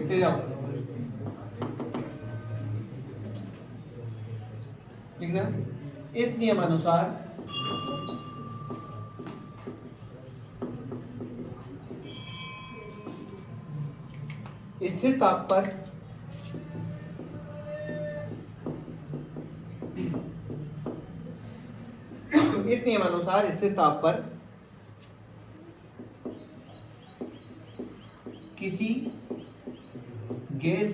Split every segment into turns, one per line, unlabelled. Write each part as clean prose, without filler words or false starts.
लिखते जाओ, लिखना। इस नियमानुसार स्थिर ताप पर इस नियमानुसार स्थिर ताप पर किसी गैस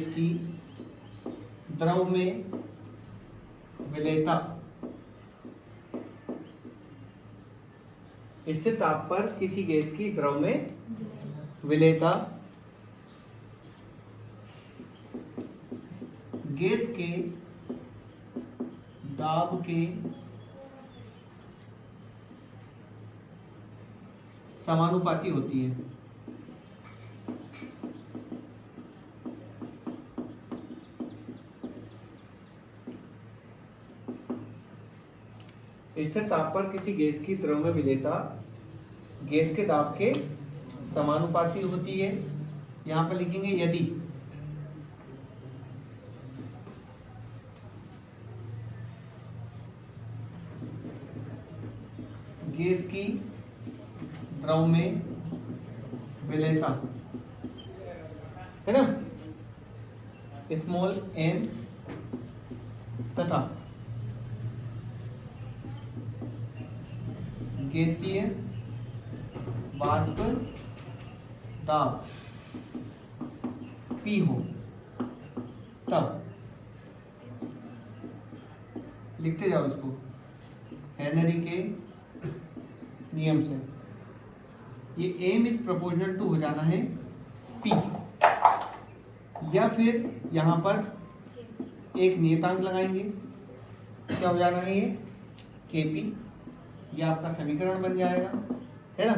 की द्रव में विलेयता, स्थिर ताप पर किसी गैस की द्रव में विलेयता गैस के दाब के समानुपाती होती है। स्थिर ताप पर किसी गैस की द्रव में विलेयता गैस के दाब के समानुपाती होती है। यहां पर लिखेंगे यदि गैस की द्रव में विलेयता है ना, स्मॉल एम, तथा गैसीय वाष्प दाब P हो, तब लिखते जाओ इसको हेनरी के नियम से ये एम इज प्रोपोर्शनल टू हो जाना है P, या फिर यहां पर एक नियतांक लगाएंगे, क्या हो जाना है ये Kp, ये आपका समीकरण बन जाएगा, है ना।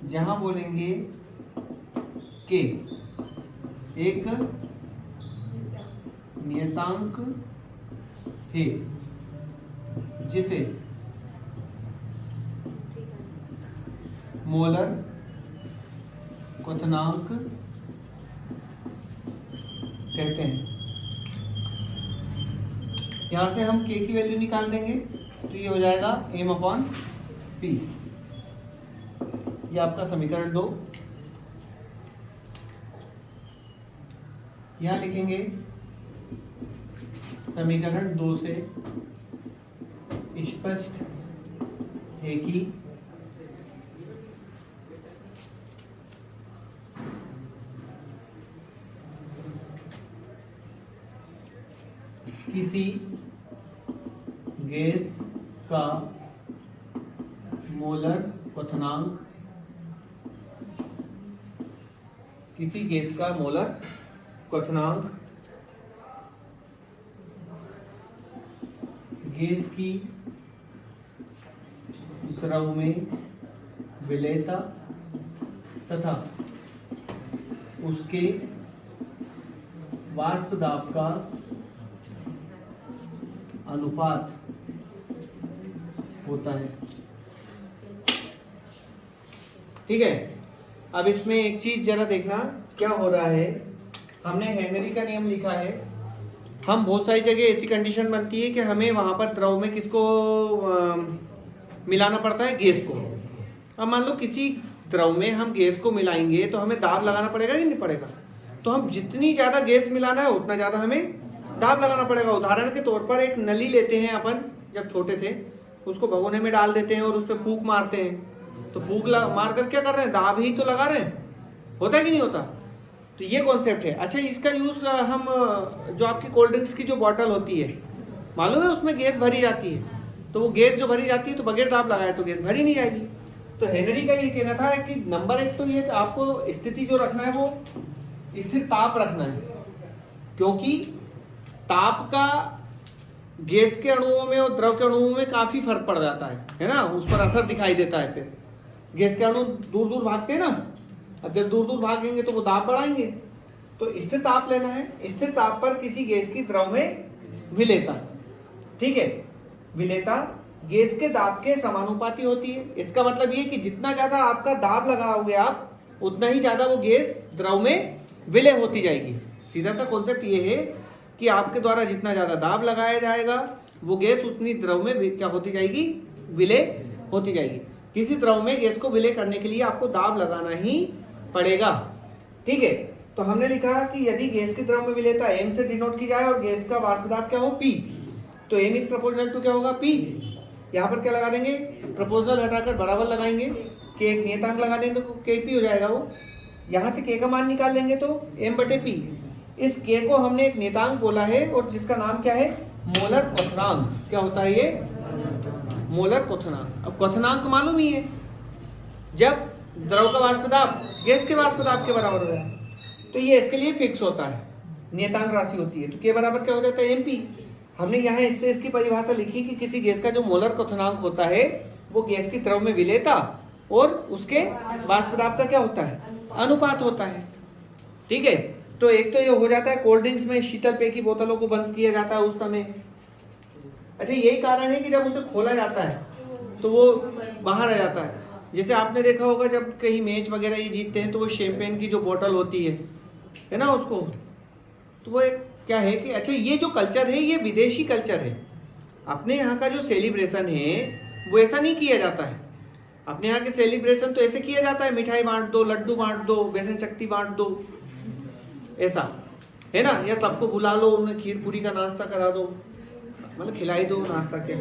जहां बोलेंगे K एक नियतांक है जिसे मोलर क्वथनांक कहते हैं। यहां से हम K की वैल्यू निकाल देंगे तो ये हो जाएगा m/P, ये आपका समीकरण 2। यहां लिखेंगे समीकरण 2 से स्पष्ट है कि किसी गैस का मोलर क्वथनांक, किसी गैस का मोलर क्वथनांक गैस की द्रव में विलेयता तथा उसके वाष्प दाब का अनुपात होता है। ठीक है, अब इसमें एक चीज जरा देखना क्या हो रहा है। हमने हेनरी का नियम लिखा है, हम बहुत सारी जगह ऐसी कंडीशन बनती है कि हमें वहां पर द्रव में किसको मिलाना पड़ता है, गैस को। अब मान लो किसी द्रव में हम गैस को मिलाएंगे तो हमें दाब लगाना पड़ेगा कि नहीं पड़ेगा, तो हम जितनी ज्यादा गैस मिलाना है उतना ज्यादा हमें दाब लगाना पड़ेगा। उदाहरण के तौर पर एक नली लेते हैं अपन, जब छोटे थे उसको भगोने में डाल देते हैं और उस पर फूंक मारते हैं, तो फूंक मार कर क्या कर रहे हैं, दाब ही तो लगा रहे हैं, होता है कि नहीं होता। तो ये कॉन्सेप्ट है। अच्छा, इसका यूज हम जो आपकी कोल्ड ड्रिंक्स की जो बॉटल होती है, मालूम है उसमें गैस भरी जाती है, तो वो गैस जो भरी जाती है तो बगैर दाब लगाए तो गैस भरी नहीं जाएगी। तो हेनरी का ये कहना था कि नंबर एक तो ये आपको स्थिति जो रखना है वो स्थिर ताप रखना है, क्योंकि ताप का गैस के अणुओं में और द्रव के अणुओं में काफी फर्क पड़ जाता है ना, उस पर असर दिखाई देता है। फिर गैस के अणु दूर दूर भागते हैं ना, अब जब दूर दूर भागेंगे तो वो दाब बढ़ाएंगे। तो स्थिर ताप लेना है, स्थिर ताप पर किसी गैस की द्रव में विलेयता, ठीक है, विलेयता गैस के दाब के समानुपाती होती है। इसका मतलब ये कि जितना ज़्यादा आपका दाब लगाओगे आप, उतना ही ज़्यादा वो गैस द्रव में विलय होती जाएगी। सीधा सा कॉन्सेप्ट ये है कि आपके द्वारा जितना ज़्यादा दाब लगाया जाएगा वो गैस उतनी द्रव में क्या होती जाएगी, विलय होती जाएगी। किसी द्रव में गैस को विलय करने के लिए आपको दाब लगाना ही पड़ेगा। ठीक है, तो हमने लिखा कि यदि गैस की द्रव में विलेयता m से डिनोट की जाए और गैस का वाष्प दाब क्या हो P, तो m इज प्रोपोर्शनल टू क्या होगा P। यहाँ पर क्या लगा देंगे, प्रोपोर्शनल हटाकर बराबर लगाएंगे, k एक नियतांक लगा देंगे तो Kp हो जाएगा वो। यहाँ से k का मान निकाल लेंगे तो m बटे P। इस k को हमने एक नियतांक बोला है और जिसका नाम क्या है, मोलर क्वथनांक। क्या होता है ये, मोलर क्वथनांक। अब क्वथनांक मालूम ही है, जब द्रव का वाष्प दाब गैस के वाष्प दाब के बराबर हो जाए तो ये इसके लिए फिक्स होता है, नियतांक राशि होती है। तो k बराबर क्या हो जाता है, mp। हमने यहाँ इससे इसकी परिभाषा लिखी कि किसी गैस का जो मोलर क्वथनांक होता है वो गैस की द्रव में विलेयता और उसके वाष्प दाब का क्या होता है, अनुपात होता है। ठीक है, तो एक तो ये हो जाता है कोल्ड ड्रिंक्स में शीतल पेय की बोतलों को बंद किया जाता है उस समय। अच्छा, यही कारण है कि जब उसे खोला जाता है तो वो बाहर आ जाता है। जैसे आपने देखा होगा जब कहीं मैच वगैरह ये जीतते हैं तो वो शैंपेन की जो बोतल होती है ना, उसको तो वो एक क्या है कि अच्छा ये जो कल्चर है ये विदेशी कल्चर है। अपने यहाँ का जो सेलिब्रेशन है वो ऐसा नहीं किया जाता है। अपने यहाँ के सेलिब्रेशन तो ऐसे किया जाता है, मिठाई बांट दो, लड्डू बांट दो, बेसन चक्की बांट दो, ऐसा है ना, या सबको बुला लो, उन्हें खीर पूरी का नाश्ता करा दो, मतलब खिलाई दो नाश्ता के।